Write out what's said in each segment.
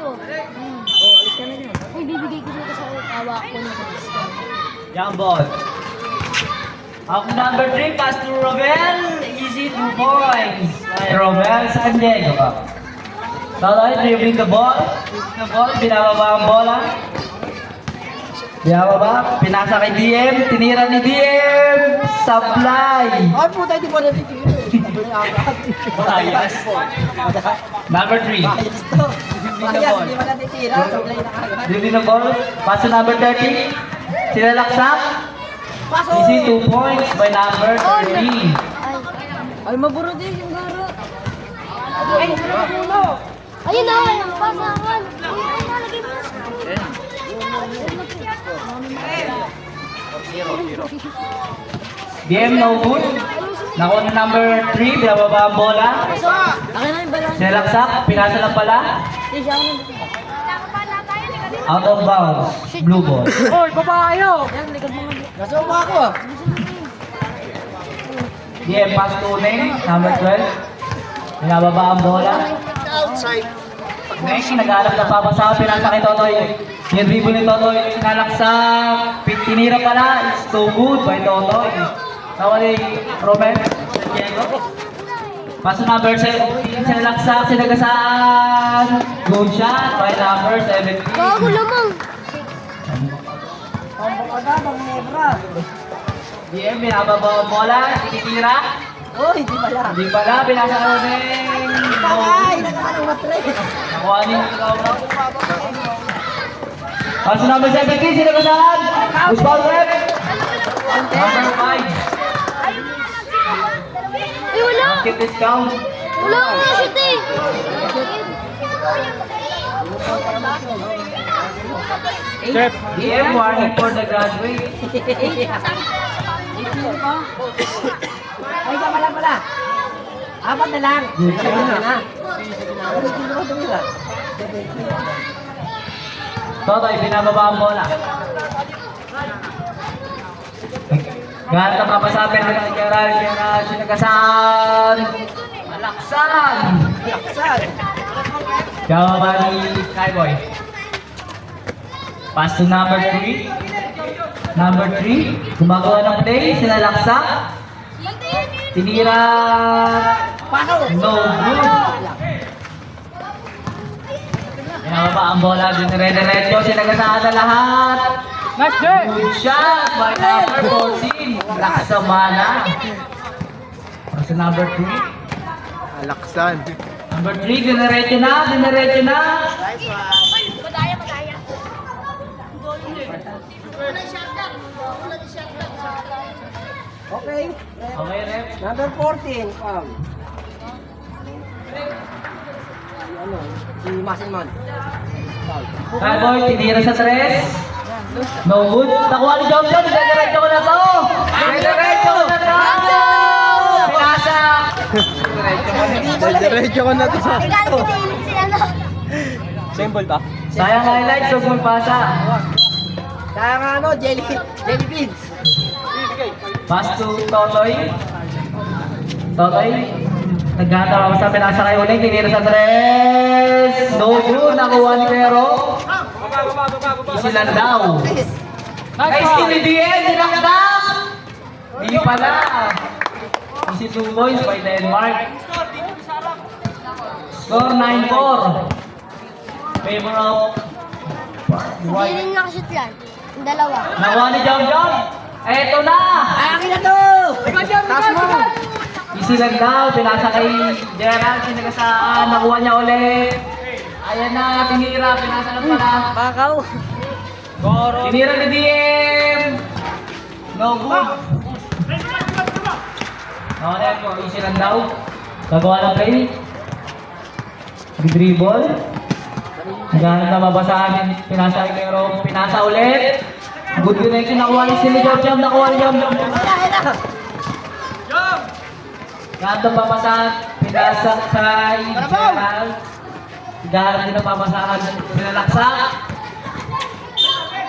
ko. Alis ka na dyan. Uy, bibigay ko dito sa awa ko nito. Young ball. Up number 3, pass to Robel. Easy 2 points. Robel San Diego. Toloy, dribbling the ball. Binababa ang bola. Binababa, pinasa kay DM. Tinira ni DM. Supply. Ay, puta, hindi mo natitira. Bias. Number 3. Bias to. Bias, hindi mo natitira. Sablay na kagad. Dribbling the ball. Pass to number 30. Sinalaksak. Pasok! Easy 2 points by number 3. Ay, maburo din yung garo. Ay, ayun na, pasangan. Ay, nalagay mo na. DM no good. Nakuha na number 3, binababa ang bola. Akin na yung balon. Sinalaksak, pinasa lang pala. Out of bounds, blue ball. Oy, babayo! Yan, likod mo. Nasuma ako. DM pass to Neng, number 12. Binababa ang bola. Outside. Next, nag-aalap na papasa, pinasa kay Totoy. Yung dribble ni Totoy, sinalaksak. Tinira pala, it's too good by Totoy. Nawali Robert Diego. Pass to number 17, sinalaksak, sinagasaan. Good shot by number 17. Bago lamang. Pambukadabang nebra. DM, binababa ang bola, tinitira. Oh, hindi pala. Hindi pala, pinasa ka Neng. Ay, nagkakaroon matres. Nakuha ni ikaw na. Pass to number 17, sinagasaan. Usbal rep. Number 5. Ay, wala. Basket discount. Wala akong shoot eh. DM warning for the graduate. Ay, isa pala. Apat na lang. Totoy, binababa ang bola. Ganit ang papasapin ng Gerald, sinagasan. Malaksan. Laksan. Jawaba ni Skyboy. Pass to number 3. Number 3, gumagawa ng play, sinalaksak. Tinira. No good. Binababa ang bola, dinire-diretso, sinagasaan na lahat. Good shot by number 14. Lakas sa mana. Pass to number 3. Alaksan. Number 3, diniretso na. Okay. Okay, rep. Number 14, ano, si Masinman. Cowboy, tinira sa 3. No good. Nakuha ni Jom. Diretso ko na to. Diretso ko na to. Pinasa. Diretso ko na to sa... Symbol ba? Sayang highlights. Huwag magpasa. Kaya nga ano, jelly beans. Pass to Totoy. Naghanap ako sa pinasa kay Uling. Tinira sa 3. No good. Nakuha ni Pero. Easy lang daw. Nice team ni DN. Dinakdak. Di pala. Easy 2 points by Denmark. Score 9-4. Favor of Hindi rin nakashoot yan. Yung dalawa. nakuha ni Jom. Eto na. Akin na to! Taas mo! Easy lang daw. Pinasa kay Gerald. Sinagasaan. Nakuha niya ulit. Ayan na. Tinira. Pinasa lang pala. Bakaw! Tinira ni DM. No good. Okay po. Easy lang daw. Gagawa ng play. Dribble. Naghanap na mabasahan. Pinasa kay Pero. Pinasa ulit. Good connection. Nakuha ni Silly Jom. Nakuha ni Jom. Naghanap na mabasahan. Pinasa kay Gerald. Naghanap din na mabasahan. Pinalaksak.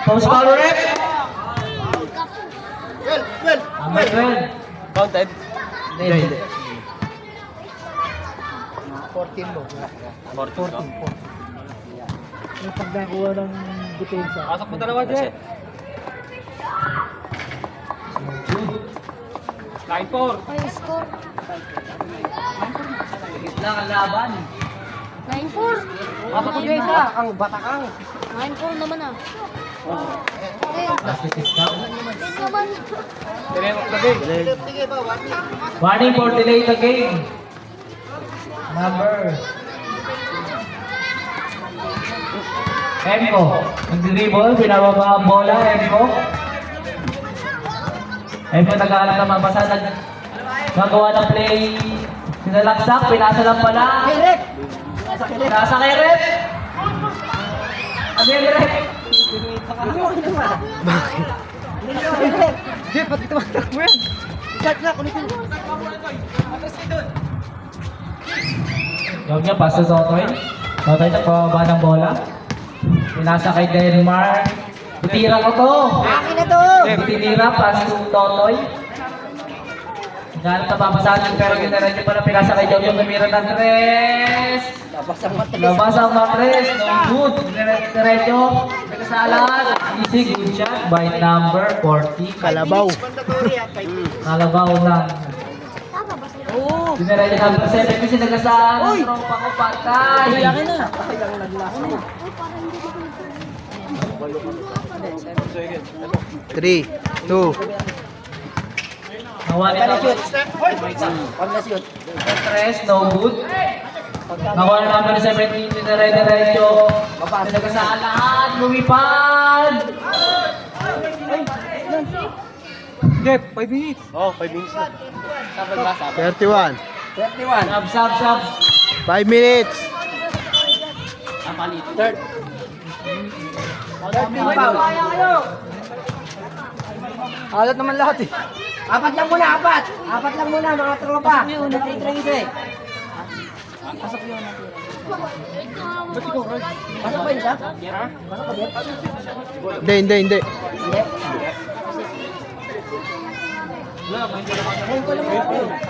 Post foul rep. Number 12. Counted? Hindi. 14 mo. 14. Yung pagkakuha ng depensa. Pasok mo dalawa, Jet. Line 4. Ay, score. Lang ang laban. 9-4. Pasok mo, Jet. Ang batakang. 9-4 naman ah. Okay. Basket is down. Wait naman. Warning for delay the game. Number. Emco. Nag-dribble, pinababa ang bola, Emco. Emco nag-aalap na mabasa, nagawa ng play. Sinalaksak, pinasa lang pala. Direk! Nasa kay Rep. Ano yung Rep? Direk! Jeff, ba't tumatak mo yan? Start na, kulitin. Yung niya, pass to Totoy. Totoy nagpababa ng bola. Pinasa kay Denmark. Tutira ko to. Akin na to! Tinira, pass to Totoy. Naghanap na papasahan pero ginaran niyo pala pinasa kay Jom yung tumira ng tres. Labas ang matres. Labas ang matres. No good. Diretso. Nagkasalan. Easy. Good shot by number 40. Kalabaw. Kalabaw lang. Tama ba sila? Oo! Diretso number 7 kasi nagkasalan. Uy! Tropa ko patay. Laki na. Ang naglaki na. Ay, parang hindi ko 3, 2, Nawali Pag na na-shoot. Pag na-shoot. tres. No good. Nakuha na number 17. Diretso. Nagkasalan. Lumipad. Jeff, 5 minutes. Oh, 5 minutes na. 31. 31. Sub. 5 minutes. Third. Third team foul. Alat naman lahat eh. Apat lang muna, apat. Apat lang muna, mga tropa. Nag-trade eh. Pasok ba yun siya? Pasok ba din? Hindi. Hindi.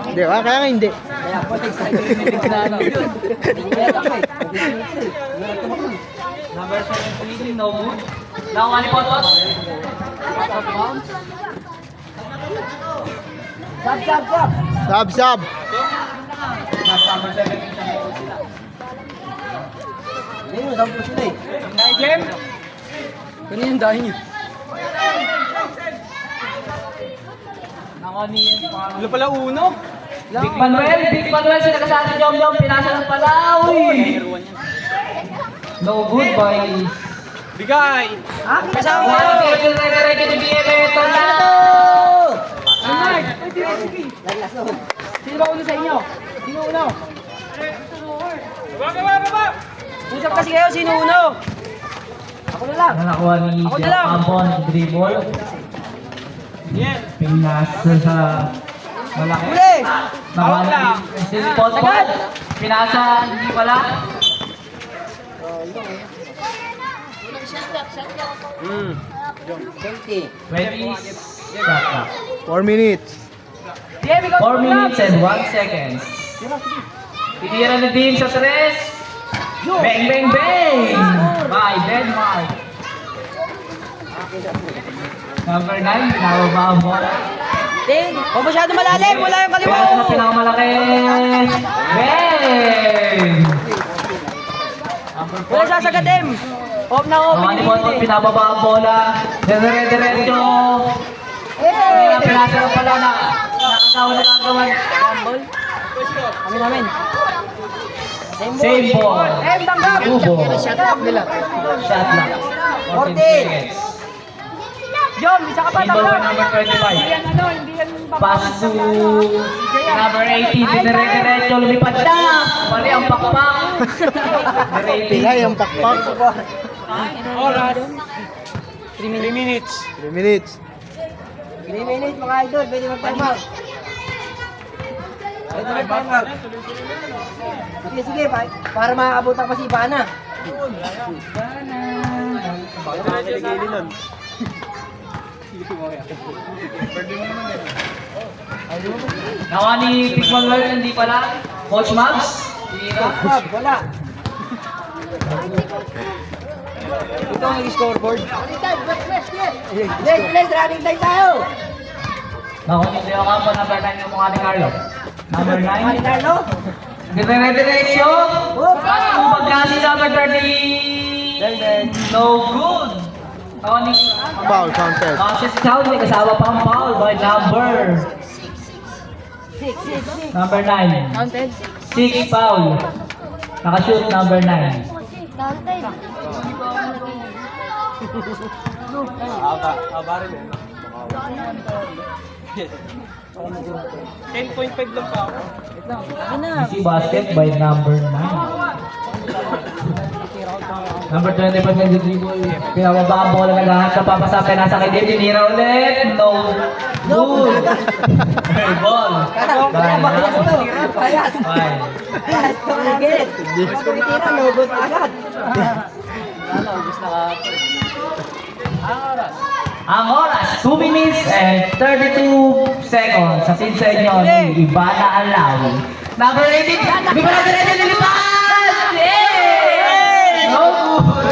Hindi, kaya nga hindi. Kaya po, Kaya ako eh. Number 17, no good. Nakuha ni Potot. Sab. Sub. Number 17 siya. Hindi mo, sab po sila eh. Kay Jem. Kanina yung dahil niyo. Nakuha ni Ano pala uno? Big Manuel, sinagasahan ni Jom, pinasa ng pala. Uy! No good by... Bigay! Kasama Kasama ko! ko! Ready ni BM, ito na! Naglason. Sino ba uno sa inyo? Sino uno? Usap kasi kayo, sino uno? Ako na lang. Nakuha ni Ako na lang. Ampon, dribble. Pinasa sa malaki. Huli! Nakuha ni Sinipot. Pinasa, hindi pala. Hmm. 20. 20 shot clock. 4 minutes. 4 minutes and 1 seconds. Tinira ni Dean sa 3. Bang, bang, bang! By Denmark. Number 9, pinababa ang bola. Ding! Huwag masyado malalim! Wala yung kaliwa! Pinasa na pinakamalaki. Bang! Number 40. Wala sasagadim! Off na off! Mga ni Potot, pinababa ang bola. Dire-diretso. Pinasa na pala na nakagawa na kagawan. Amin namin! Same ball. Kubo. Shut up nila! Shot lang. 14 seconds. John, isa ka pa Ball by number 25. Pass to number 18. Dire-diretso. Lumipad na. Pali ang pakpak. Pilay ang pakpak. Oras. 3 minutes. 3 minutes. 3 minutes mga idol, pwede mag-time out. Pwede mag-time out. Sige, para makakabutan pa si Ivana. Bakit na niligili nun? Nawa ni Big Manuel, hindi pala. Coach Mabs. Tinira. Wag, wala. Ito ang scoreboard. Let's running time tayo. Nakunin siya ka po, number 9 yung mga ni Carlo. Number 9. Mali Carlo. Dire-diretso. Pasok pagkasi number 30. No good. Nakunin. Foul counted. Conscious count, may kasama pang foul by number. Number 9. Counted. 6 foul. Nakashoot number 9. Counted. Abarin eh. 10.5 lang pa ako. Easy basket by number 9. Number 25 ng dribble. Pinababa ang bola na lahat. Napapasapin nasa kay Dave. Tinira ulit. No. Good. Fair ball. By number 5. Mas kumitira, logot agad. Ang oras, 2 minutes and 32 seconds. Sa sa inyo, ni Ivana Alawi. Number 18, di ba natin natin nilipan? Yay! No good.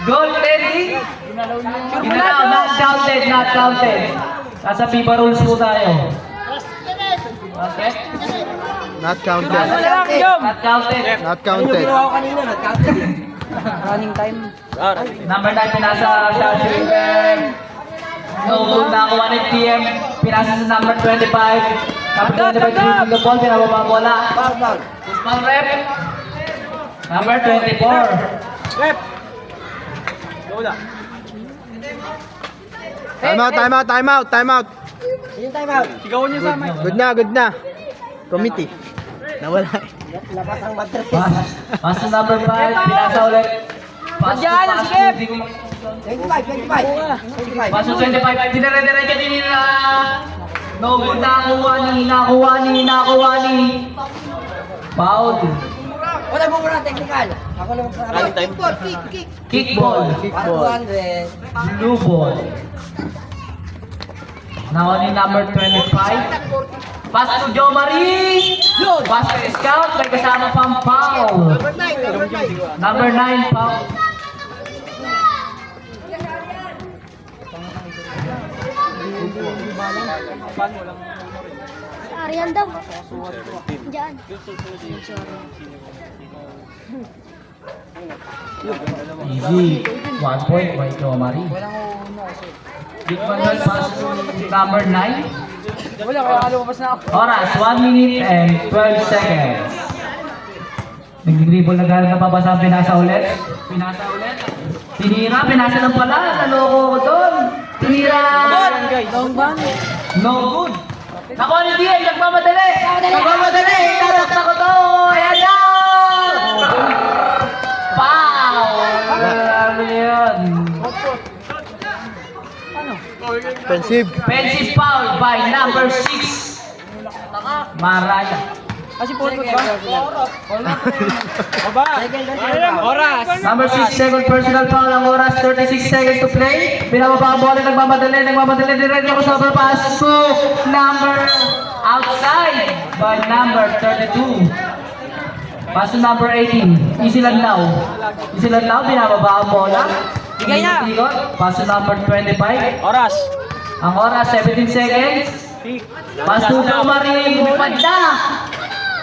Goal ending. Ginalaw, not counted, not counted. Nasa FIBA rules po tayo. Okay? Not counted. Not counted. Not Ano yung counted. ginawa ko kanina? Nag-counted eh. Running time. Number 9, pinasa sa Shilden. No good na ako, 1 PM. Pinasa sa number 25. Number 25, dribbling the ball, pinababa ang bola. Foul. Usman rep. Number 24. Rep! Lola. Time out, time out, time out, time out. Yung time out. Sigawan niyo sa amin. Good na. Committee. Nawala. Labas ang madres. Pass to number 5, pinasa ulit. Pass to pass to, di ko 25. pass to 25, dinire-diretso din nila. No good na nakuha ni. Foul. Wala mo muna technical. Ako lang magsasabi. Time. Kick ball. Para 200. Blue ball. Now ni number 25. Pass to Joe Marie. Basket scout, may kasama pang foul. Number 9 foul. Arian daw. Diyan. Easy. 1 point by Joe Marie. Big Manuel pass to number 9. Wala, kaya lumabas na ako. Oras, 1 minute and 12 seconds. Nag-dribble na gano'n na babasa, pinasa ulit. Tinira, pinasa lang pala. Naloko ko doon. Tinira. No good. Naku, ano diyan? Nagmamadali. Tatakta ko to. Ayan na. Pow. Ano yun? Offensive. Offensive foul by number 6. Maraya. Kasi photo ba? Oras. Number 6, second personal foul. Ang oras, 36 seconds to play. Binababa ang bola, nagmamadali. Diretso ko sa overpass. So, number outside by number 32. Pass to number 18. Easy Lanlaw, binababa ang bola. Bigay na. Pass to number 25. Oras. Ang oras, 17 seconds. Pass to Joe Marie. Bumipad na.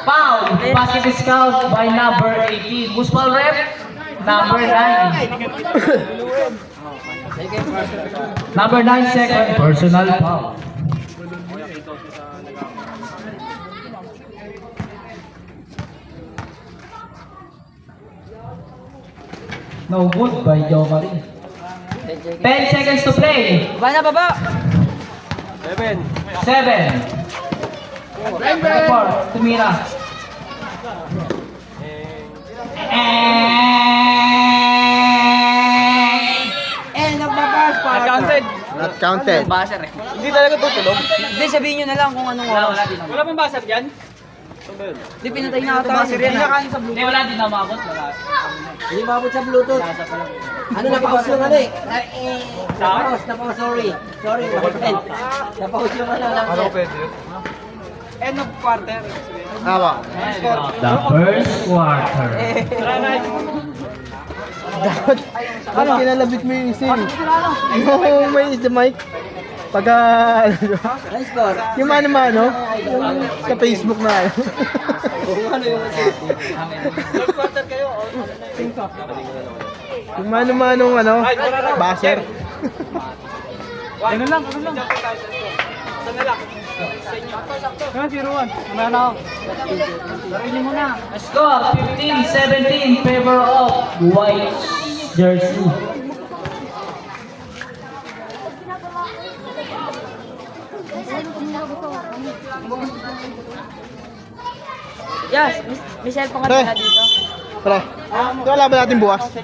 Foul. Basket scout by number 18. Muspal rep. Number 9. Number 9, second personal foul. No good by Joe Marie. 10 seconds to play. Baba. 7. 7. 4. Tumira. Nagbabash para. Counted. Not counted. Basher eh. Hindi talaga tutulog. Hindi, sabihin nyo na lang kung anong oras. Wala pang basar dyan? Hindi, pinatay na ata. Basher yan. Hindi, wala din na umabot. Wala. Hindi mabot sa Bluetooth. Ano, napause yung ano eh. Napause, sorry. Sorry, my friend. Napause yung ano lang. pwede yun? End of quarter. The first quarter. Dapat kinalabit mo yung isin. Yung may is the mic. Pagka, Ano score? yung mano-mano, yung sa Facebook na ano. Kung ano yung Yung mano-manong ano, baser. Ganun lang. Score 15-17 favor of white jersey. Yes, may cellphone ka Pre. pala dito. Pre, ito wala ba natin bukas?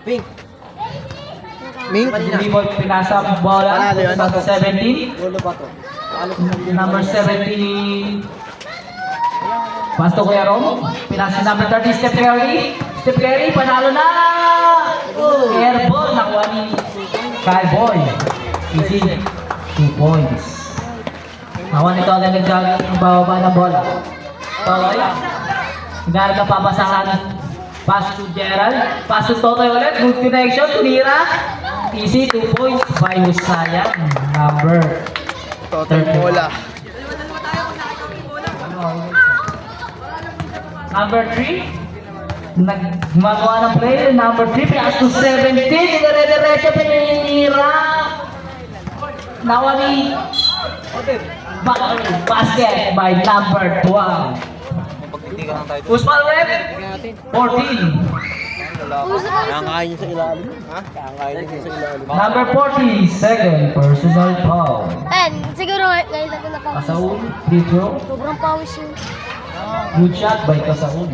Pink. Mink? Hindi mo pinasa ang bola. Panalo yun. Number 17. Lolo ba to? Number 17. Pass to Kuya Rom. Pinasa number 30. Steph Curry. Steph Curry, panalo na! Airball. Nakuha ni Kyle Boy. Easy. 2 points. Nakuha ni Totoy nag-jogging ang bababa ng bola. Totoy. Hinahanap na papasahan. Pass to Gerald. Pass to Totoy ulit. Good connection. Tunira. Easy. 2 points by Husayan. Number Totoy Mola. Number 3. Gumagawa ng play. Number 3. Pass to 17. Dire-diretso. Pinira. Nakuha ni basket by number 12. Usman Rep, 14. Kakain niyo sa ilalim. Ha? Kakain niyo sa ilalim. Number 40, second personal foul. Siguro ngayon natin napawis. Kasaun, free throw. Sobrang pawis yun. Good shot by Kasaun.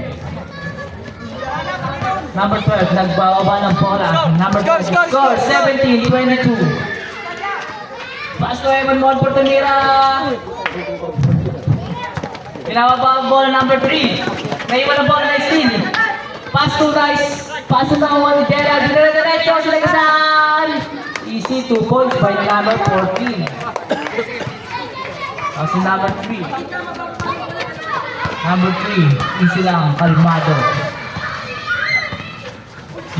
Number 12, nagbababa ng bola. Number 12, score 17-22. Pass to Evan Monfort Tunira. Pinababa ang bola number 3. Naiwan ang bola na steal. Pass to Rice. Pass to Juan Gerald. Dire-diretso sila kasal. Easy 2 points by number 14. Pass to number 3. Number 3. Easy lang. Kalmado.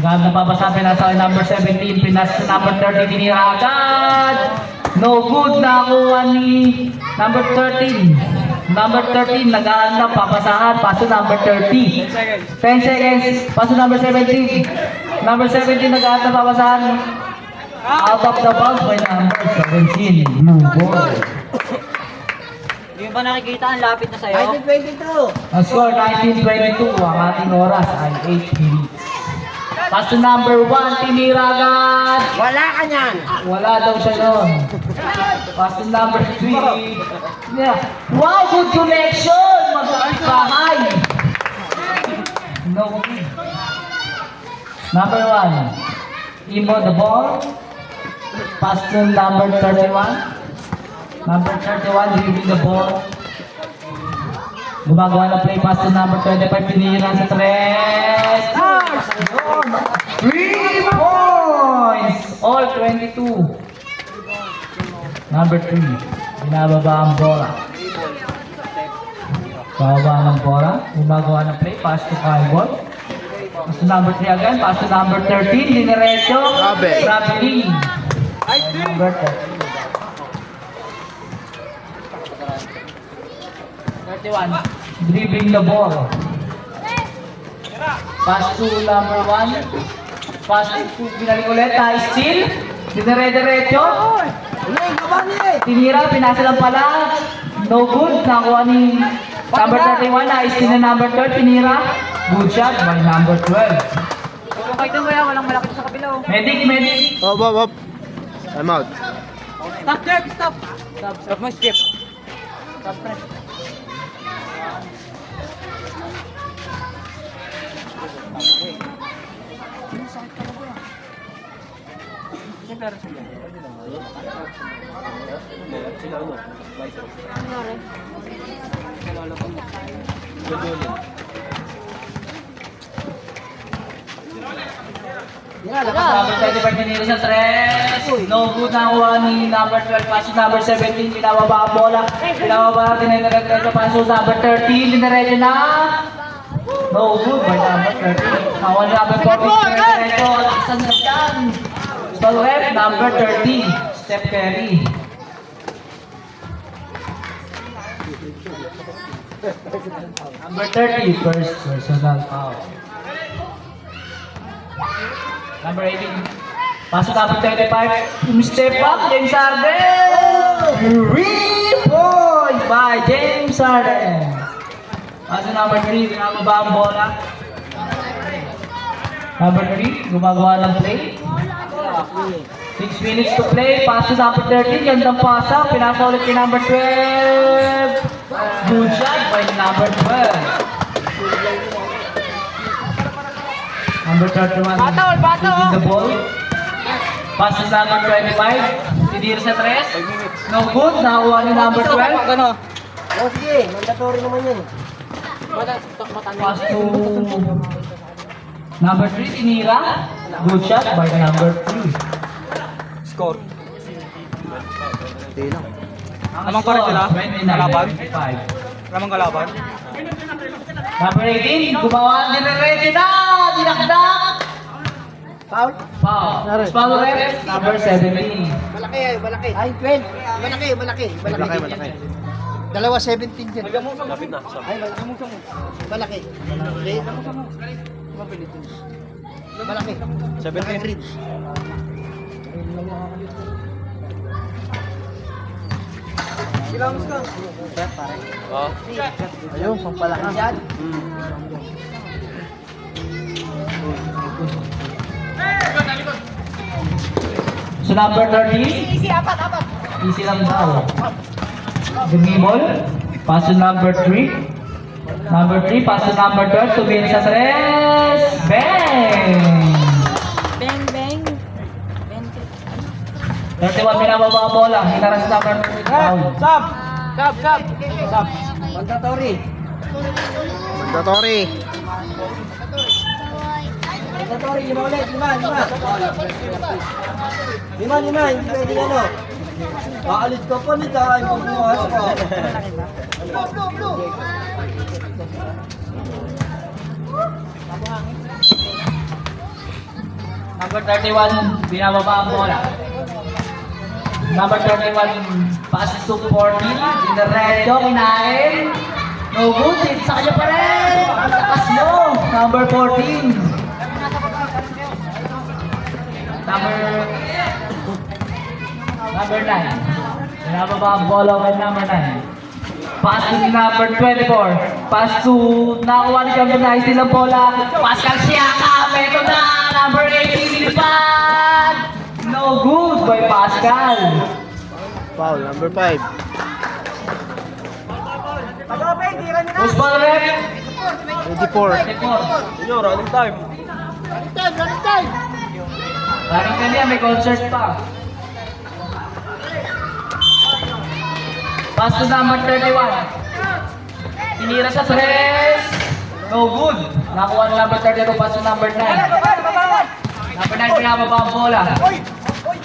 Ganda papasapin na sa number 17. Pinas sa number 30. Tinira agad. No good. Nakuha ni number 13. Number 13, nag-aanda, papasahan, paso number 30. 10 seconds, paso number 17. Number 17, nag-aanda, papasahan. Out of the bounds by number 17, blue ball. Hindi ba nakikita ang lapit na sa'yo? 1922. Ang score, 19-22, ang ating oras ay 8 minutes. Paso number 1, tinira agad. Wala ka niyan. Wala daw siya nun. Paso number 3. Yeah. Wow, good connection! Magkakahay! No good. Number 1. Imo the ball. Pass to number 31. Number 31, leaving the ball. Gumagawa ng play pass to number 25. Pinira sa 3. 3 points! All 22. Number 3. Binababa ang bola. Bababa ng bola. Gumagawa ng play. Pass to Kyle. Pass to number 3 again. Pass to number 13. Diniretso. Grabe. Traveling. Number 13. 31. Dribbling the ball. Pass to number 1. Pass to binalik ulit. Steal. Dinire-diretso. Tinira, pinasa lang pala. No good. Nakuha ni number 31. Na-steal na number 12. Tinira. Good shot by number 12. Kung kayo mo yan, walang malaki sa kabila. Oh. Medic. Hop, hop, hop. Time out. Stop, Jeff! Stop! Stop mo, Jeff. Stop, Jeff. Number 25 tinira sa 3. No good nakuha ni number 12. Pass to number 17. Pinababa ang bola. Pinababa. Dinire-diretso. Pass to number 13. Diniretso na. No good by number 13. Nakuha ni number 14. Dinire-diretso. Nalaksan na dyan. Small rep, number 30. Steph Curry. Number 30, first personal foul. Number 18. Pasok number 35. Step up, James Harden. 3 points by James Harden. Pasok number 3, pinababa ang bola. Number 3, gumagawa ng play. 6 minutes to play. Pass to number 13. Gandang pasa. Pinasa ulit kay number 12. Good shot by number 12. Number 31. Taking the ball. Pass to number 25. Tidira sa 3. No good. Nakakuha ni number 12. Ano? Oh, sige, mandatory naman yan. Pass to number 3. Tinira. Good shot by number 3. Score. Hindi lang. Lamang pa rin sila? Kalaban? 25. Lamang kalaban? Number 18, gumawa, dinirete na! Dinakdak! Foul? Foul. Foul rep, number 17. Malaki ay, malaki. Ay, 12. Malaki. Dalawa 17 dyan. Lapit na. Ay, malaki. Malaki. 17. Oh. Ayun, pampalakas yan. So number 13. Easy, apat. Easy lang daw. Dumibol. Pass to number 3. Number 3, pass to number 12. Tumingin sa 3. Bang! Bang, bang. 31, binababa ang bola. Hinaras number 3. Foul. Sab! Mandatory. Mandatory. Mandatory, lima ulit. Lima. Hindi pwede ano. Maalis ka pa nito. Ay, pagbukas ko. Number 31, binababa ang bola. Number 31, passes to 14. Dinerecho, kinain. No good, sa kanya pa rin. Ang lakas nyo. Number 14. Number 9. Binababa ang bola kay number 9. Pass to number 24. Pass to, nakuha ni Champion na istil ang bola. Pascal Siakam, ito na. Number 18, nilipad. No good by Pascal. Foul, number 5. Who's ball rep? 24. 24. Inyo, running time. Running ka niya, may concert pa. Pass to number 31. Tinira sa press. No good. Nakuha ng number 32. Pass to number 9. Number 9, pinababa ang bola.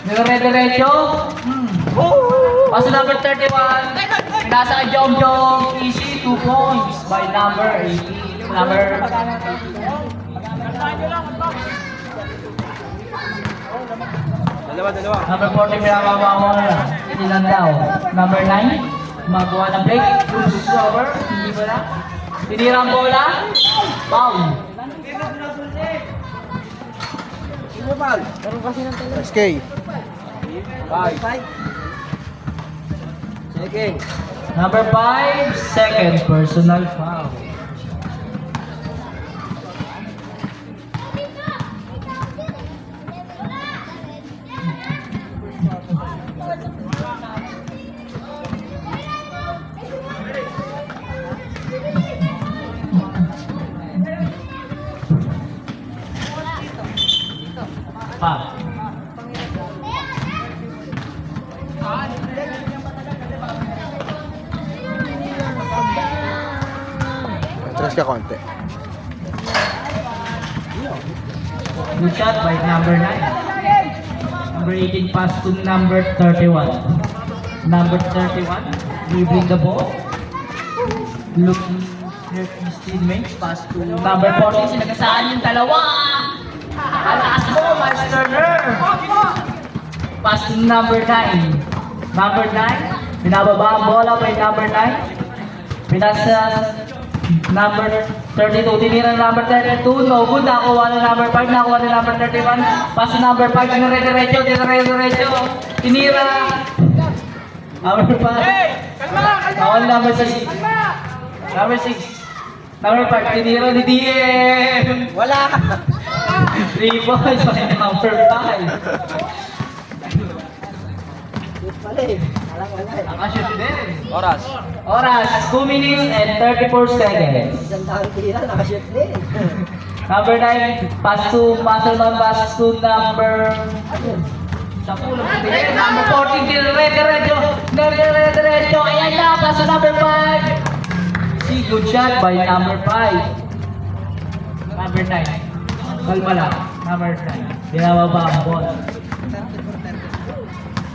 Nire-diretso. Pass to number 31. Pinasa kay Jong Jong. Easy, 2 points by number 18. Dalawa. Number 40, pinababa ang bola. Hindi lang daw. Number 9. Magawa ng break. Cruise over. Hindi ba na? Tinira ang bola. Foul. SK. Second. Number 5, second personal foul. Foul. Atras ka konti. Good shot by number 9. Number 18 pass to number 31. Number 31 dribbling the ball. Looking at his teammates. Pass to number 14. Sinagasaan yung dalawa. Alas mo! Miles Turner. Pass to number 9. Number 9. Binababa ang bola by number 9. Pinasa number 32. Tinira number 32. No good. Nakuha na number 5. Nakuha na number 31. Pass to number 5. Dinire-diretso. Tinira. Number 5. Nakuha number 6. Number 6. Number 5. Tinira ni DM. Wala. 3 points by number 5. Mali. Wala. Nakashoot din. Oras. 2 minutes and 34 seconds. Isang taon tira, nakashoot din. Number 9, pass to number... Number 14, diretso. Ayan na, pass to number 5. See, good shot by number 5. Number 9. Kalma lang. Number 9. Binababa ang ball.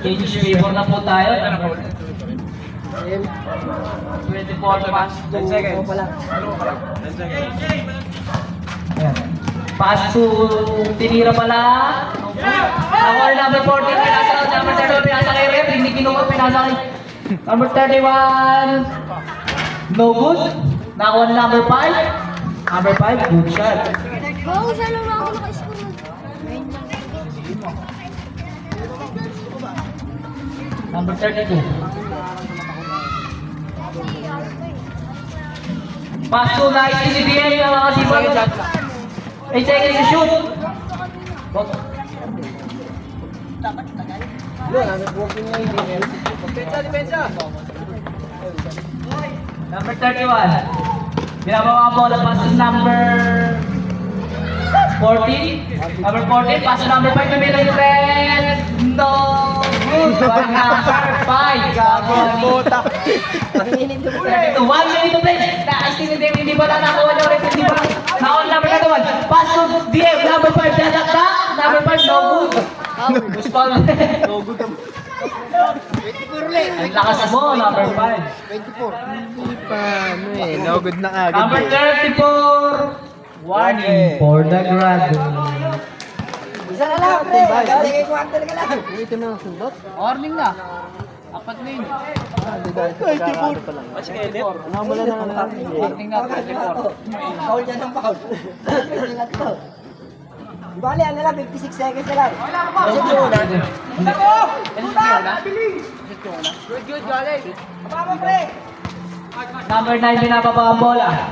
Change favor na po tayo. 24 pass to... 10 seconds. Pala. Ayan. Pass to tinira pala. Nakuha number 14, pinasa number 31, pinasa kay Rep, hindi kinuha, pinasa kay number 31. No good. Nakuha number 5. Number 5, good shot. Oo, siya lang ako naka-score. Number 32. Pass to nice to CBM na mga kasipag. 8 seconds to shoot. Working na yun. Depensa. Number 31. Binababa ang bola, pass to number 14. Number 14, pass to number 5 to middle thread. No good. By number 5. Bota. Ang init yung 1 minute to play. Hindi pa na nakuha niyo rin. Hindi pa. Nakuha number 31. Pass to DM. Number 5. Dadakta. Number 5. No good. Gusto na. No good. Ang lakas mo. Number 5. Hindi pa, no good na agad. Number 34. Warning for the graduate. Isa na lang, pre. Sige, quarter ka lang. Ito na ang sundot. Warning na. Apat na yun. Ano mo lang ang Warning na. 34. Foul yan ng foul. Bali, ano lang, 56 seconds na lang. Good, galing. Papa, pre. Number 9, binababa ang bola.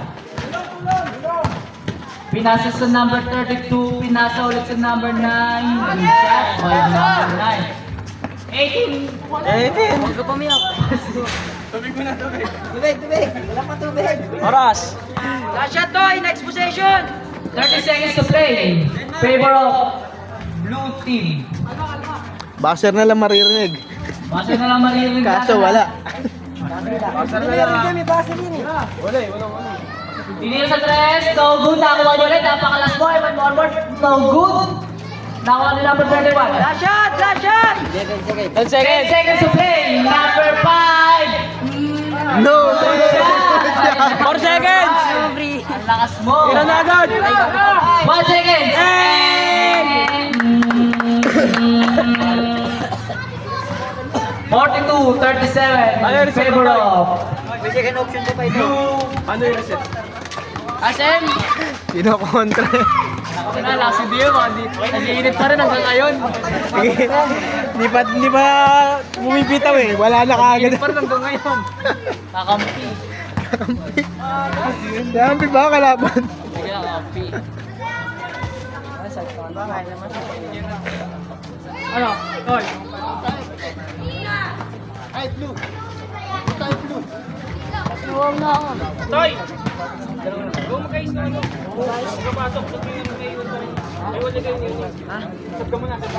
Pinasa sa number 32, pinasa ulit sa number 9. Shot by number 9. 18. Huwag ka pumiyak. Tubig. Wala pa tubig. Oras. Last shot to, next possession. 30 seconds to play. Favor of blue team. Buzzer na lang maririnig. Basta na lang maririnig. Kaso wala. May basa din eh. Tinira sa tres, no good. Nakuha niyo ulit, napakalas mo. Evan Mormon, no good. Nakuha niyo number 31. Last shot. 10 seconds to play. Number 5. No! 4 seconds. Ang lakas mo. Tira na agad. 1 second. 42-37 in favor of May second option pa ito. Ano yung reset? Asem! Kinokontra. Ako na, last video. Nag-iinit pa rin hanggang ngayon. Sige. Di pa bumibitaw eh. Wala na kaagad. Nag-iinit pa rin hanggang ngayon. Kakampi. Dampi ba kalaban? Sige lang, kakampi. Ano? Hoy! Huwag na ako. Toy! Gumakais na ano? Pumapasok. Ay, wala kayo nyo. Ha? Sab ka muna. Sab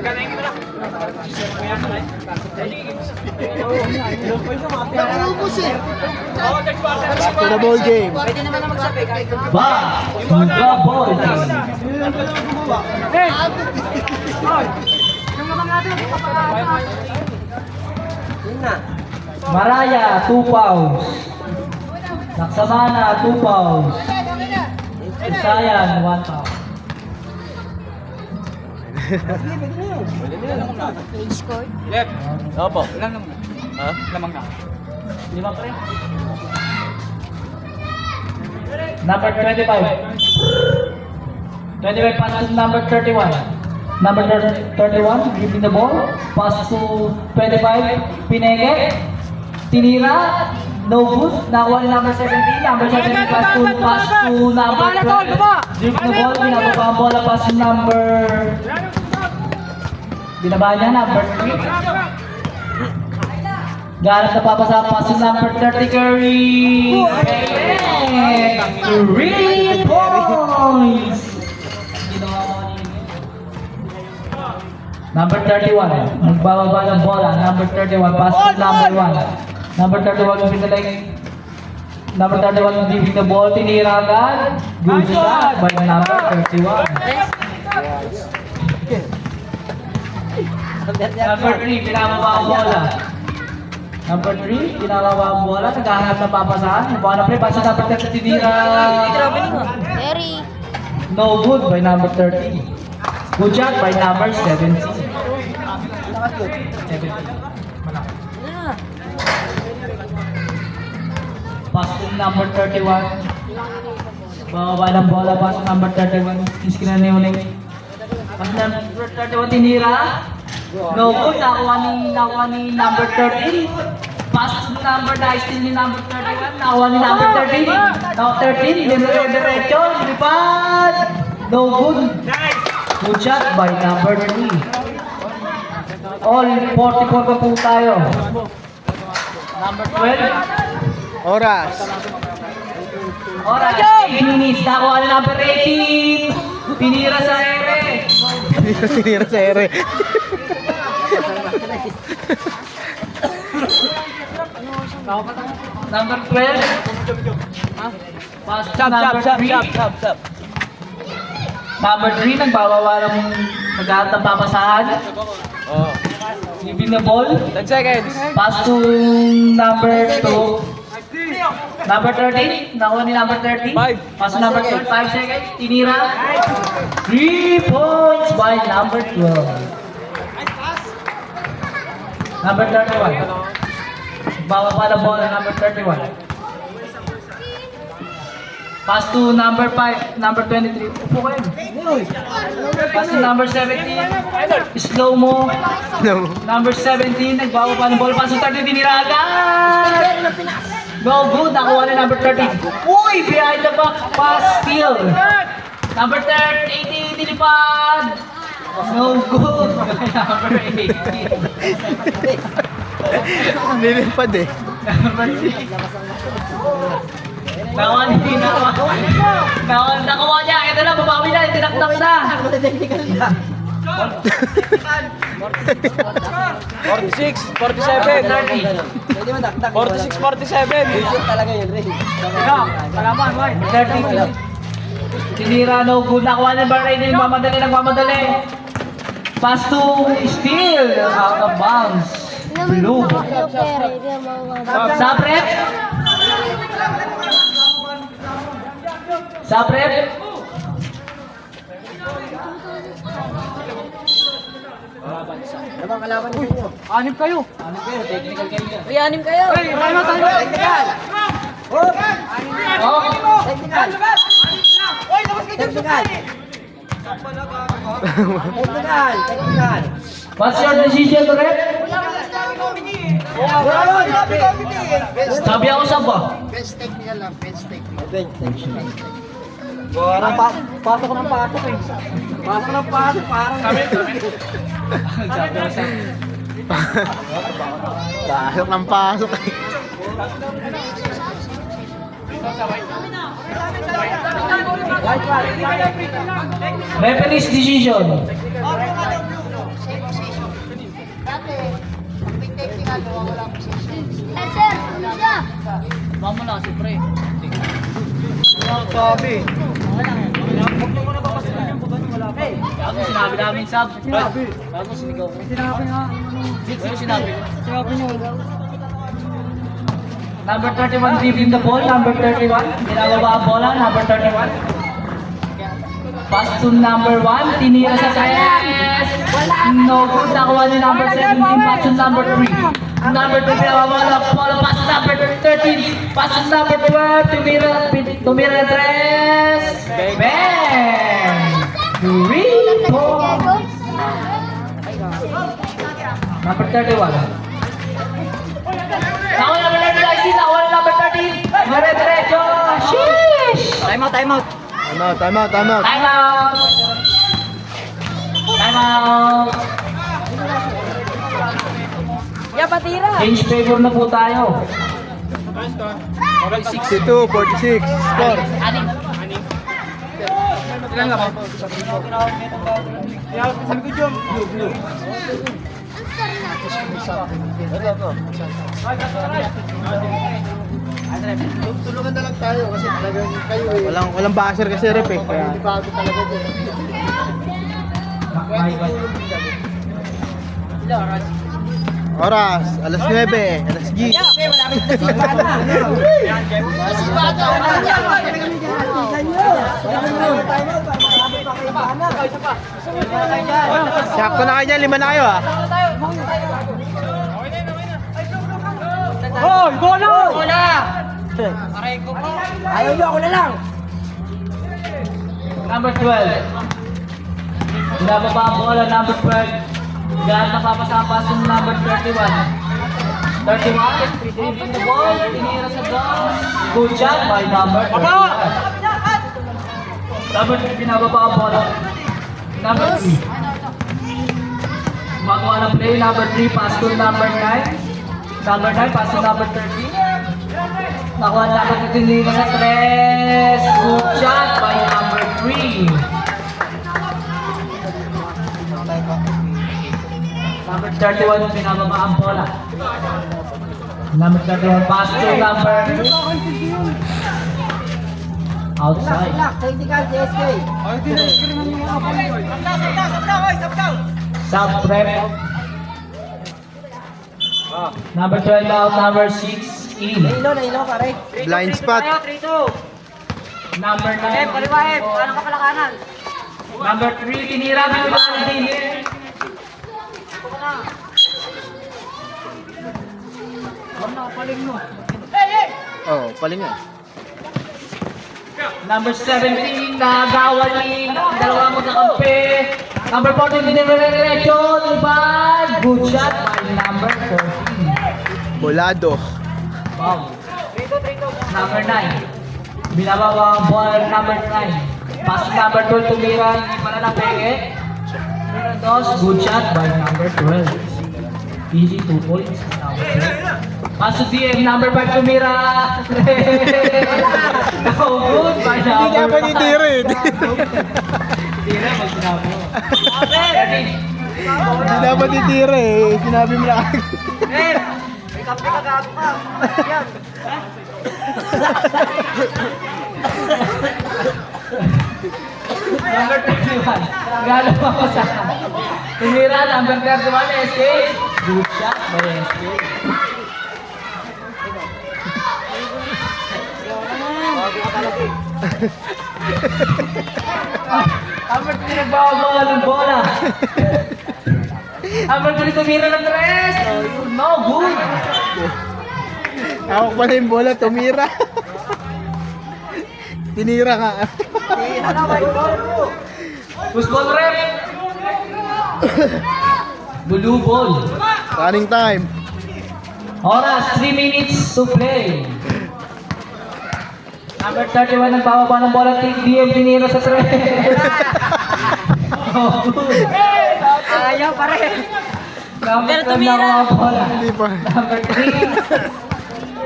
ka na yung muna. Kaya ka na Nakarubos eh. To the ball game. Pwede naman na magsabi. Kahit back to the ball game. Hey! Hoy! Yung naman natin. yun na. Maraya, 2 fouls. Laksamana, 2 fouls. Isayan, 1 foul. Score. Left. Opo. Ilang naman? Ha? Lamang na. 5 pre. Number 25. 25 pass to number 31. Number 31, giving the ball. Pass to 25, Pinege. Tinira. No good. Nakuha ni number 17. Number 17 pass to number 12. Giving the ball. Binababa ang bola. Pass to number... Binaba niya, number 3. Garap na papasa. Pass to number 30, Curry. 3 points. Number 31, nagbababa ng bola. Number 31, pass to number 1. Number 31, giving the leg. Number 31, giving the ball. Tinira agad. Good shot by number 31. Number 3, pinababa ang bola. Number 3, pinababa ang bola. Naghahanap ng papasahan. Yung bola play, pass to number 30, tinira. Harry. No good by number 30. Good shot by number 17. Pass to number 31. Bababa ng bola, pass to number 31. Iskina na ulit. Pass to number 31, tinira. No good, nakuha ni number 13. Pass to number 19 ni number 31. Nakuha ni number 13. Now 13, diretso, lipad. No good. Good shot by number 3. All 44 pa po tayo. Number 12. Oras. Oras. 8 minutes. Nakuha ni number 18. Pinira sa ere. Sinira sa ere. Number 12. Pass to number 3. Number 3, nagbabawa ng nag-aat ng papasahan. Oh. Giving the ball. 10 seconds. Pass to number 2. Number 13. Nakuha ni number 13. Pass to number 12. 5 seconds. Tinira. 3 points by number 12. Number 31. Bababa ng bola number 31. Pass to number 5, number 23. Upo kayo. Pass to number 17. Slow mo. No. Number 17, nagbababa ng bola. Pass to 30, tinira agad. No good, nakuha na number 13. Uy, behind the back, pass, steal. Number 18, nilipad. No good. Number 18. Nilipad eh. Number 6. Nakuha niya. Ito na, babawi na. Tinaktak na. 46, 47. 30. 46, 47. Talaga yun, Ray. Kalaban, 32. Tinira, no good. Nakuha ng Bahrain. Nagmamadali. Pass to steal. Out of bounds. Blue. Saprep. Saprep. Ano bang kalaban niyo sa inyo? Anim kayo. Technical kayo yan. Uy, anim kayo. Tayo. Technical! Oh! Oh. Technical! Technical! Technical! What's your decision, Rep? Sabi ako sa ba? Bench technical. Parang pasok ng pasok eh. Pasok ng pasok, parang... Pasok ng pasok eh. Referee's decision. Eh, sir, ano siya? Sabi. Ako sinabi namin sab. Sinabi. Ako sinigaw ko. Sinabi nga. Sinabi. Sinabi niyo. Number 31 dribbling the ball. Number 31. Binababa ang bola. Number 31. Pass to number 1. Tinira sa tres. No good. Nakuha ni number 17. Pass to number 3. Number 2. Binababa ang bola. Pass to number 13. Pass to number 12. Tumira na tres. Bang! 3 points. Number 31. Nakuha number 13. I see. Nakuha number 13. Dire-diretso. Sheesh! Time out, time out. Time out, time out, time out. Time out! Time out! Change favor na po tayo. 62, 46. Score. Ilan lang ba? Sabi ko dyan. Tulungan na lang tayo kasi talagang kayo eh. Walang basher kasi rep eh. Kaya hindi bago talaga dyan. Oras, alas 9, alas 10. Sakto na kayo dyan, 5 na kayo ah. Hoy! Bola! Bola! Ayaw nyo, ako na lang. Number 12. Binababa ang bola, number 12. Gaan napapasama sa number 31. 31, dribbling the ball, tinira sa goal. Good shot by number 31. Number 3, binababa ang bola. Number 3. Magawa ng play, number 3, pass to number 9. Number 9, pass to number 13. Nakuha na number 13, tinira sa 3. Good shot by number 3. Number 31, binababa ang bola. Number 31, pass to number outside. Technical JSK. Sub-prep. Number 12 out, number 6 in. Nailo, pare. Blind spot. Number 9. Paano ka pala kanan? Number 3, tinira, binababa din. Oh, paling nga. Number 17, nagawa ni dalawang magkakampi. Number 14, dinire-diretso, lipad. Good shot by number 14. Bolado. Wow. Number 9. Binababa ang ball number 9. Pass number 12, tumira, hindi pala na peke. Number 2, good shot by number 12. Easy 2 points. Number 12. Pass to DM, number 5, tumira. No good by number 5. Hindi ka pa nitira eh. Tira, mag sinabi mo. Hindi dapat nitira eh. Sinabi mo lang. Number 31. Galo ako sa tumira, number 31, SK. Good shot by SK. Number 3 nagbawa ng bola. Number 3 tumira ng 3. No good. Ako pala yung bola, tumira. Tinira ka. Football rep. Blue ball. Running time. Oras, 3 minutes to play. Number 31 nagbababa ng bola, DM tinira sa 3. Oh, good. Ayaw, pare. Number 2 nakuha ang bola. Hindi pa. Number 3.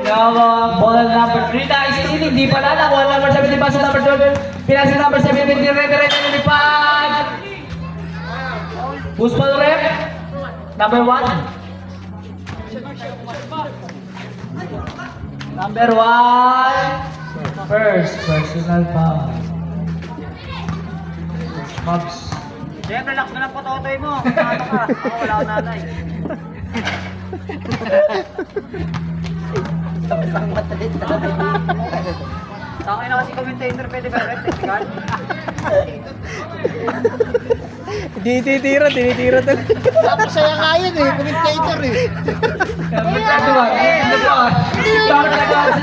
Nakuha ang bola number 3. Naisinin, hindi pala. Nakuha number 17 pa sa number 12. Pinasa number 17, dire-diretso ng lipad. Football rep. Number 1. Number 1. First personal foul. Pops. Jem, relax na lang po totoy mo. Ano ka? Ako wala akong nanay. Tapos ang matalit na. Sa akin na kasi commentator, pwede ba? Technical? Tinitira talaga. Tapos saya nga yun eh, commentator eh. Number 31. Number 31.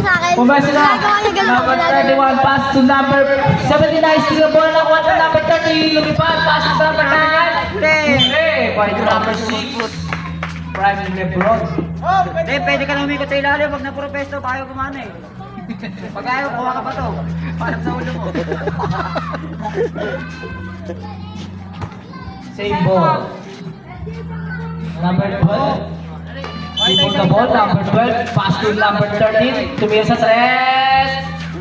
Sa akin. Pumasok na. Ginagawa niya ganun. Number 31, pass to number 79. Steal the ball na kuha ng number 30. Lumipad, pass to number 9. Hey, point to number 6. Prime Lebron. Pwede ka lang umikot sa ilalim, wag na puro pesto, ayaw kumana eh. Pag ayaw, kuha ka pa to. Parang sa ulo mo. Same ball. Number 12. Dribble the ball, number 12. Pass to number 13. Tumira sa tres.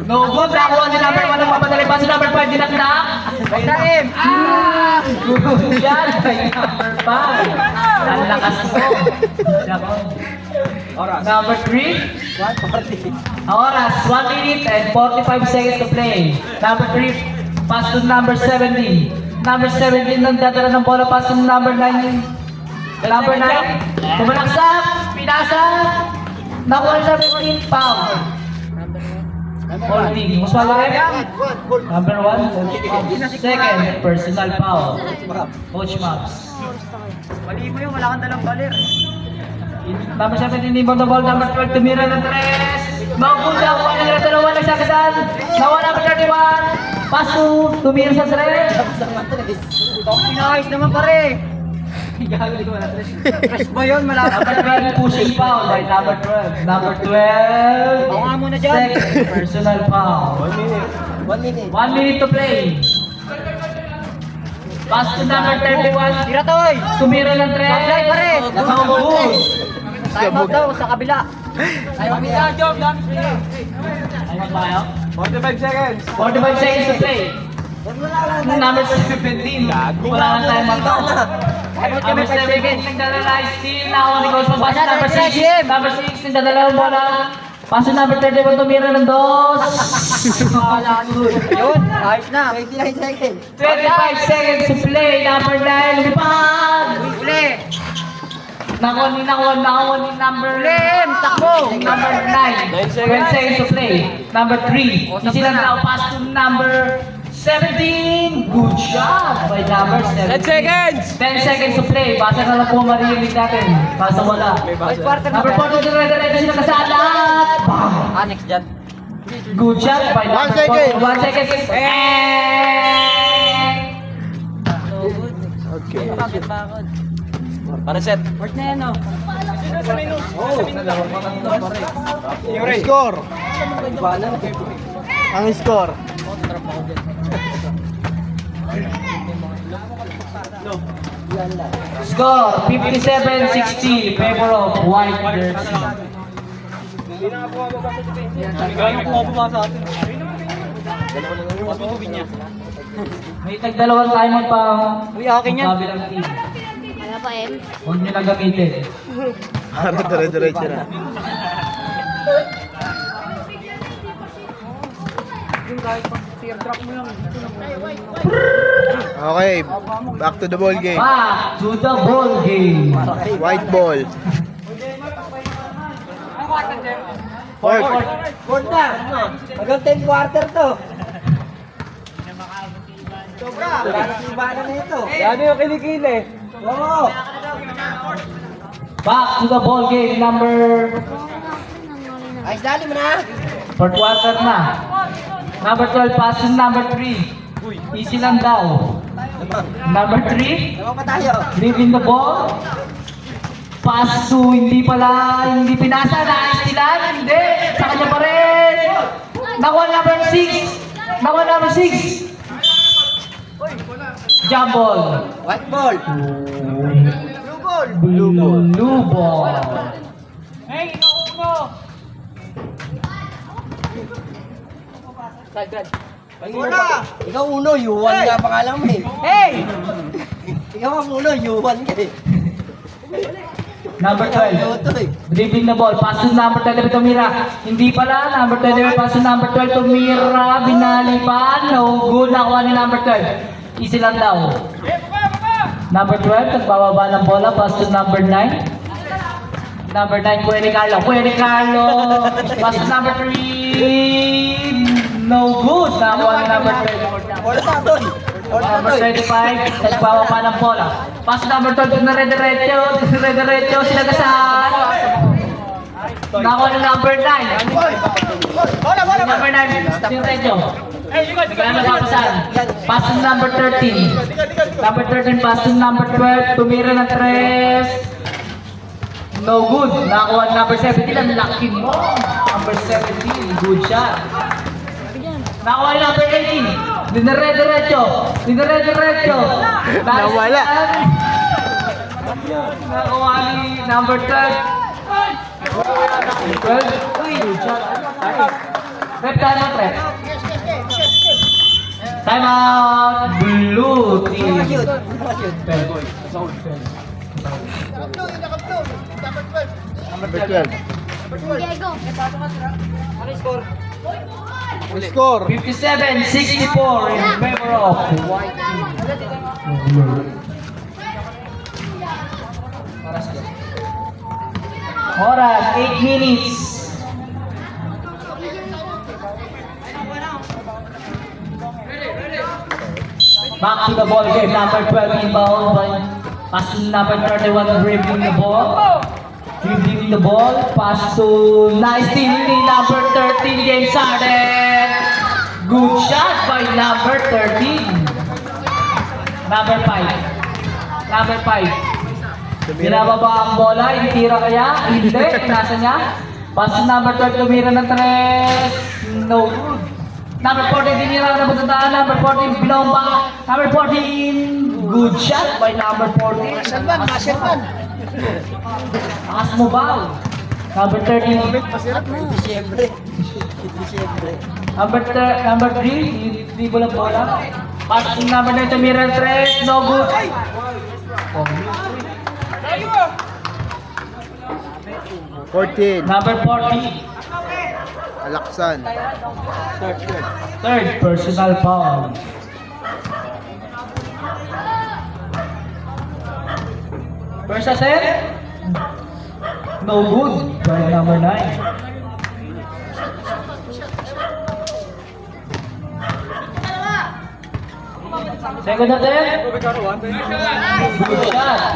No good. Nakuha ni number 1 ang papadali. Pass to number 5. Dinakdak. Wag na M! Good yan. By number 5. Ang lakas mo. Number 3. Oras, 1 minute and 45 seconds to play. Number 3, pass to number 17. Number 17 nang dadala ng bola, pass to number 9. Number 9, tumalaksak, pinasa, nakuha siya 15, foul. Holding, Muswalo rin. Number 1, second, personal foul. Coach Max. Mali mo yun, wala kang dalang balir. Number 17, inbound the ball. Number 12, tumira ng tres. Maupul na, kuha na ng dalawa, nagsakasan. Nawa number 31. Pass to, tumira sa tres. Pinahayos naman pare. Fresh ba yun? Malapit Number 12, pushing foul by number 12. Number 12. Ako nga muna dyan. Second, personal foul. 1 minute. 1 minute to play. Pass to number 31. Tira to oy! Tumira ng tres. Sablay pare! Nakakabog. Time out daw sa kabila. Ayaw magbayo? 45 seconds. 45 seconds to play. Number 17. Wala na tayo magbayo. Number 17, nagdadala steal na ako ni Coach Magbasa. Number 6, number 6, nagdadala ng bola. Paso number 31, tumira ng dos. Yun, ayos na. 29 seconds. 25 seconds to play. Number 9, lumipad. Play! Nakuha ni number Lem, takbo! Number 9, 12 seconds to play. Number 3, easy lang daw. Pass to number 17. Good shot by number 17. 10 seconds! 10 seconds to play. Basa na lang po maririnig natin. Basa wala. First quarter na. Number 4, dire-diretso sila kasalat. Bam! Annex dyan. Good shot by number 1 second. 1 second. Okay. Bakit bakod? Para set. Worth na yan oh. Score. Ang score. Score 57-60 favor of white jersey. Gano'n kung ako sa atin? Mas matubig niya. May tag-dalawang timeout pa. Uy, akin yan. Kabilang team. Kaya pa eh. Huwag nyo lang gamitin. Para dire-diretso na. Okay, back to the ball game. Back to the ball game. White ball. Fourth. Fourth na. Hanggang 10 quarter to. Wala na si Ibana na ito. Yan yung kilikili. Oo. Back to the ball game number Ayos dali mo na. fourth quarter na. Number 12 pass to number 3. Easy lang daw. Number 3, Nawa pa tayo. dribbling the ball. Pass to hindi pinasa, na-stealan, hindi. Sa kanya pa rin. Nakuha number 6. Nakuha number 6. Jump ball. White ball. Blue ball. Ikaw uno, U1 nga pangalan mo eh. Hey! Ikaw ang uno, U1 ka eh. Number Ikaw 12. Luto eh. Dribbling the ball. Pass to number 12. Tumira. Hindi pala. Number 12. Pass to number 12. Tumira. Binalipan. No good. Nakuha ni number 12. Easy lang daw. Number 12. Nagbababa ng bola. Pass to number 9. Number 9, Puede Carlo. Pass to number 3. No good. Nakuha ni number 24. Wala na, Toy. Wala na, Number Toy. 25, nagbawa pa ng bola. Pass to number 12, dire-diretso, sinagasahan. Nakuha ni number 9. Number 9, diretso. Kaya napapasan. Pass to number 13. Number 13, pass to number 12. Tumira ng 3. No good. Nakuha ni number 17. Ang laki mo. Number 17. Good shot. Nakuha ni number 18. Dinere-diretso. Nawala. Nakuha ni number 12. 12. Uy, good shot. Rep, time out, rep. Time out. Blue team. Shoot. Shoot. Number 12. Diego. Score. 57-64 in favor of white team. Oras, 8 minutes. Back to the ball game, number 12 inbound by pass to number 31, dribbling the ball. Dribbling the ball, pass to nice stealing number 13, James Harden. Good shot by number 13. Number 5. Binababa ang bola, ititira kaya? Hindi, nasa niya. Pass to number 12, tumira ng 3. No good. Number 14, dinira na butataan. Number 14, Bilomba. Number 14, good shot by number 14. Takas mo ba? Number 13. Disyembre. Number 3, di bola bola. Pass to number 9, tumira ng 3. No good. Oh. 14. Number 40. Alaksan. Third personal foul. First attempt. No good by number 9. Second attempt. Good shot.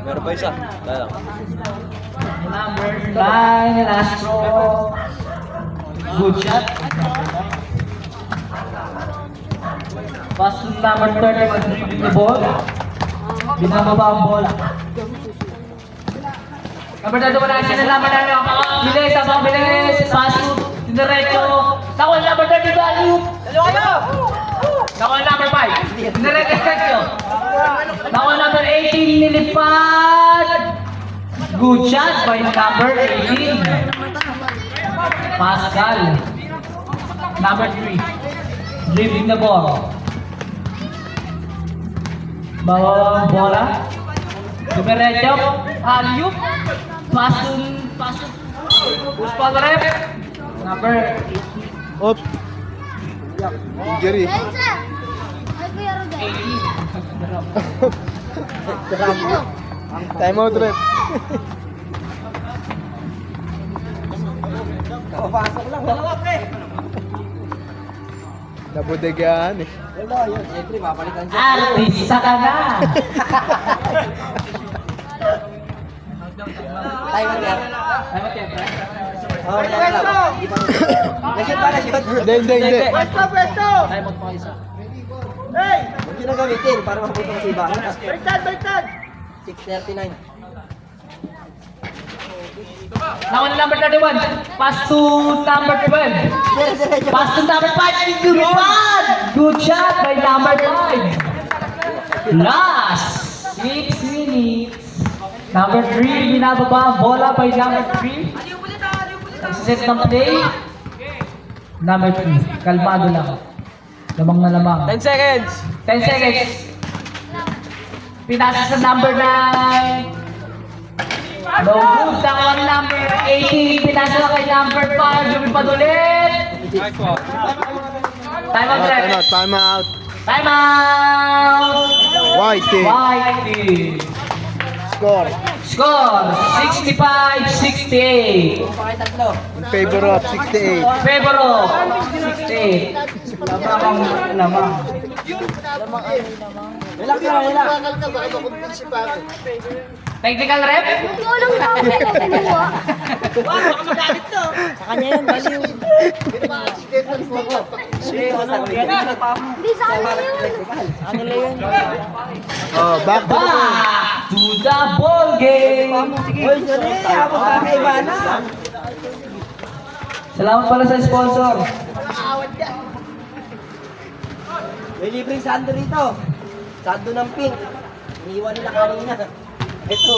Meron pa isa. Dala. Number 9, Astro. Good shot. Pass to number 30, dribbling the ball. Binababa ang bola. Number 31 na siya na number 9. Bilis, abang bilis. Pass to diretso. Nakuha number 30, value. Nakuha number 5. Diretso. Nakuha number 18, nilipad. Good shot by number 18. Pascal. Number 3. Dribbling the ball. Bawa ang bola. Diretso. Alley-oop. Pass to push ball rep. Number Oops. Injury. Lensa. Ay, Kuya Rodel. 18. Sino? Time out rep. Kapapasok lang. Dalawa, pre. Nabodegaan eh. Wala yun. Siyempre, mapalitan siya. Artista ka na. Time out yan. Ano kaya, pre? Oh, na-shoot. Hindi. Time out pa isa. Huwag yun ang gamitin para mabuto sa iba. Baliktad! 6:39. Nakuha na number 31. Pass to number 12. Pass to number 5. Good shot! Good shot by number 5. Last 6 minutes. Number 3, binababa ang bola by number 3. Set ng play. Number 3, kalmado lang. Lamang na lamang. 10 seconds. 10 seconds. Pinasa sa number 9. No good. Nakuha ang number 18. Pinasa na kay number 5. Lumipad ulit. Time out, ref. Time out. Time out. White team. White team. Score. Score, 65-68. Pakitatlo. In favor of 68. Favor of 68. Lamang. Relax lang, relax. Technical rep? Tulong na ako kinuha. Hindi sa kanila yun. Oh, back to the game. Back to the ball game. Hoy, sorry. Ako pa kay Ivana. Salamat pala sa sponsor. May libreng sando rito. Sando ng pink. Iniwan nila kanina. Ito.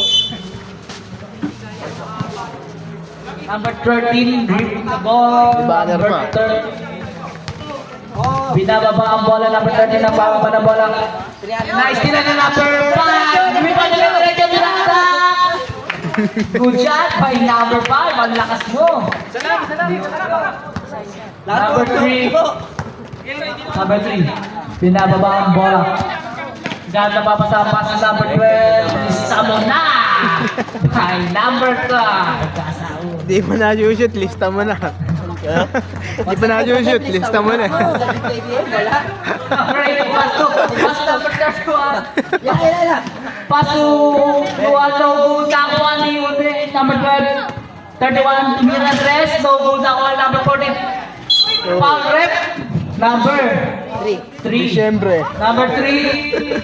Number 13, gripping the ball. Banner Number pa. 13. Oh. Binababa ang bola. Number 13 ang bababa ng bola. Nice din na number 5. Gripa nila na rin yung attack. Good shot by number 5. Ang lakas mo. Number 3. Number 3. Binababa ang bola. Gano'n na papasa ang pass ng number 12. Lista mo na! By number 12. Di pa na-shoot, lista mo na. Di pa na-shoot, lista mo na. Wala. Number 8. Pass to. Pass to number 31. Yan, kilala. Paso, no good nakuha ni Ude, number 12, 31, tumira 3, no good nakuha number 14. Foul rep, number 3. Disyembre. Number 3,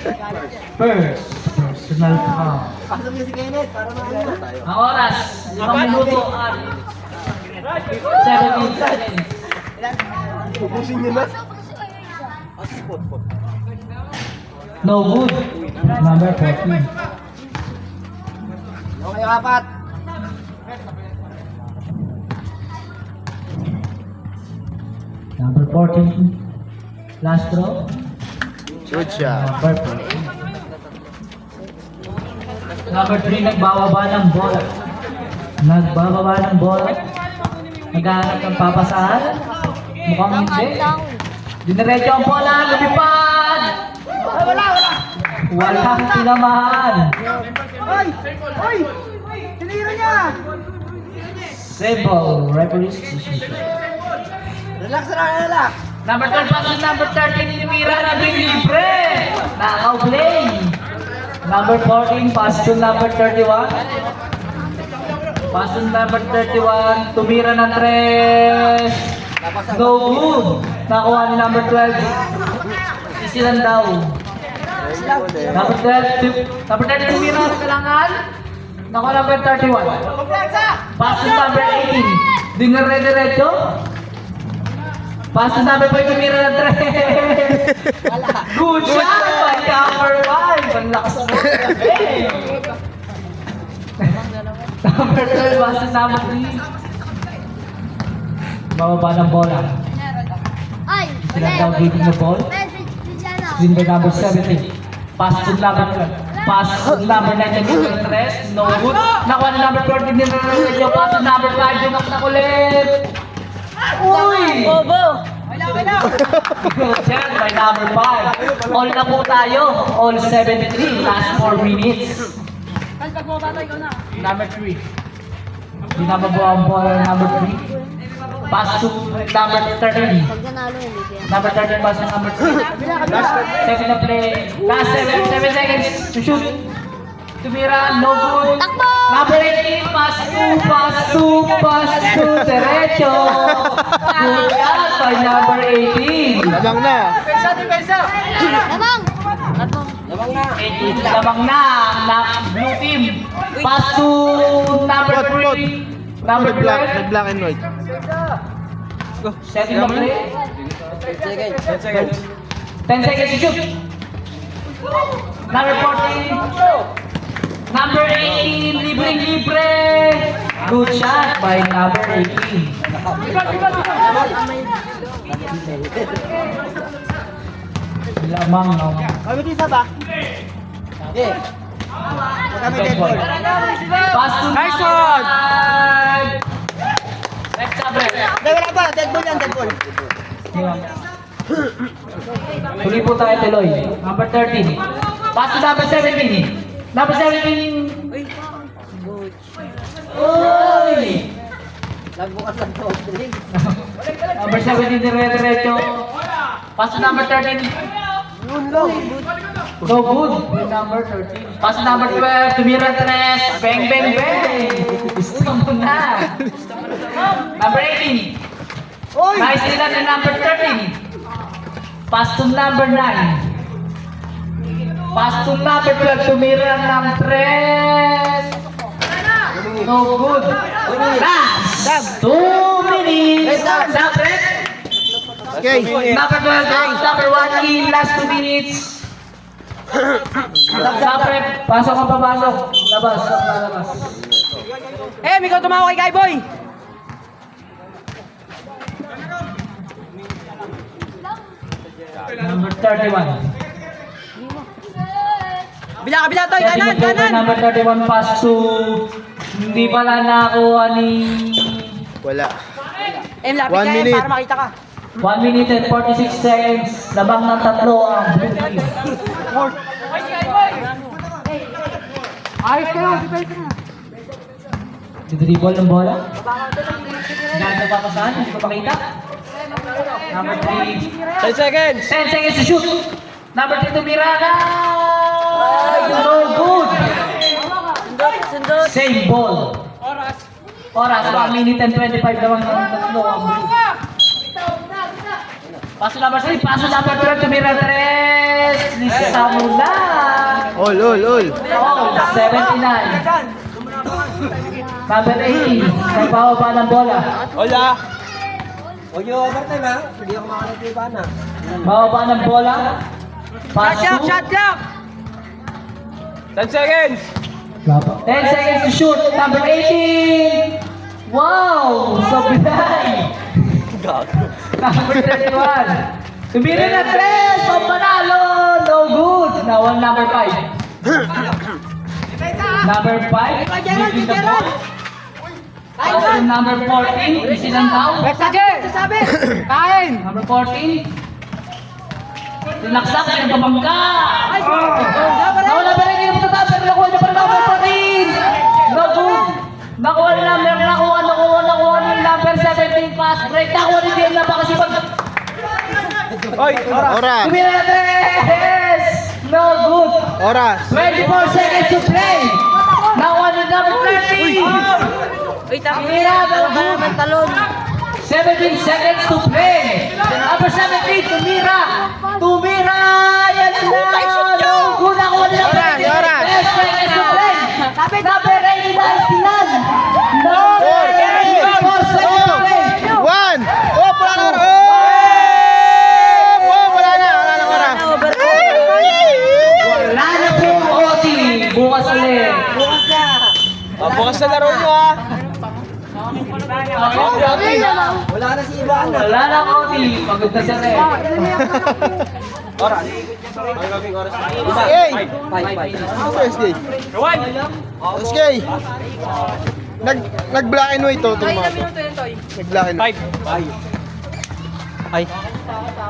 personal foul. Pasok niyo si Kenneth para maano. Ang oras, 5 minuto at 17 seconds. Pupusin nyo na. No good, number 14. Okay, apat. Number 14, last throw. Good shot. Number 14. Number 3, nagbababa ng bola. Nagbababa ng bola. Naghahanap ng papasahan. Mukhang hindi. Diniretso ang bola. Lumipad! Walang tinamaan. Simple referee's decision. Relax lang, relax. Number 12 passes, number 13 tinimira na libre. Nakaw play. Number 14 pass to number 31. Pass to number 31. Tumira ng 3. No good. Nakuha ni number 12. Isilan daw. Number 12. Number 13 tumira ng kailangan. Nakuha number 31. Pass to number 18. Dinere-diretso. Pass to number 5, tumira ng 3. Good shot by number 5. Ang lakas mo. Number 12, pass to number 3. Bababa ng bola. Ay, Sila daw giving the ball. In the number 17. Pass to number 12. Pass to number 19. No good. Nakuha na number 14 din na radio. Pass to number 5. Yung nakulit. Uy! Bobo! Good shot by number 5. All na po tayo. All 73. Last 4 minutes. Number 3. Binababawa ang bola number 3. Pass to number 13. Pag nanalo, hindi kaya. Number 13 pass to number 3. Second na play. Last 7 seconds to shoot. Tumira, no good. Takbo! Number 18, pass to, derecho. Good shot by number 18. Lamang na. Lamang! Labang na. 18 lamang na blue team. Pass to number 3. Number Black 12. and white. Second na play. 10 seconds. 10 seconds to shoot. Number 14. Number 18, libre. Good shot by number 18. Lamang no. Kami din sa back. Okay. Dead ball. Pass to Nice number one! 5. Next number. Hindi, wala pa. Dead ball yan, dead ball. Huli po tayo tuloy. Number 13. Pass to number 17. Number 17. Uy! Nagbukas ng soft drink. Number 17, dire-diretso. Pass to number 13. No good. With number 13. Pass to number 12. Tumira 3. Bang, bang, bang. Gusto mo na. Number 18. Nice nila na number 13. Pass to number 9. Pass to number 12. Tumira ng 3. No good. Last 2 minutes. Stop it. Okay. Number 12 out, number 1 in, last 2 minutes. Stop it. Pasok ang papasok. Labas, labas. Ikaw tumawa kay Guy Boy! Number 31. Kabila, Toy! Kanan! Number 31 pass to... Hindi pala nakuha ni... Wala. Lapit 1 minute. para makita ka. 1 minute and 46 seconds. Labang ng tatlo ang blue team. Ayos kayo, defense na. Dribble ng bola. Ganda pa saan? Hindi ko makita. Number 3. 10 seconds. 10 seconds to shoot. Number 3 to Miranda. No good. Same ball. Oras. 1 minute and 25 naman ng tatlo ang blue. Paso number 3. Paso number 12 to Miranda 3. Lisa mula. All. Oh, 79. Number 18. Nagpapaba ng bola. Wala. Huwag niyo overtime ha. Hindi ako makakatiba na. Bababa ng bola. Pass to. Shot clock! 10 seconds. 10 seconds to shoot. Number 18. Wow! So binay. Number 31. Tumira na 3. So panalo. No good. Now on number 5. Number 5. Leaving the ball. Pass to number 14. Easy lang daw. Sabi! Kain! Number 14. Tinaksak siya ng pabangga. Nawala pa rin yung matata, pero nakuha niya pa rin number 14. No good. Nakuha ni number, nakuha ni number 17 pass break. Nakuha ni Dian na baka sipag. Oras. Tumira na 3. No good. Oras. 24 seconds to play. Nakuha ni number 30. Tumira, no good. 17 seconds to play. Number 17, Tumira. Yan na. No good. Nakuha ni number 30. Oras. 10 seconds to play. Number 80 na Estilan. No good. 4 seconds to play. 1. Oh, wala na. Oh, wala na. Wala na po OT. Bukas ulit. Bukas na laro nyo ha. Wala na si Ivan. Wala na OT. Pagod na siya rin. Oras. Hey. 5. SK. SK. Nag-black and white to itong mga to. Nag-black and white. 5.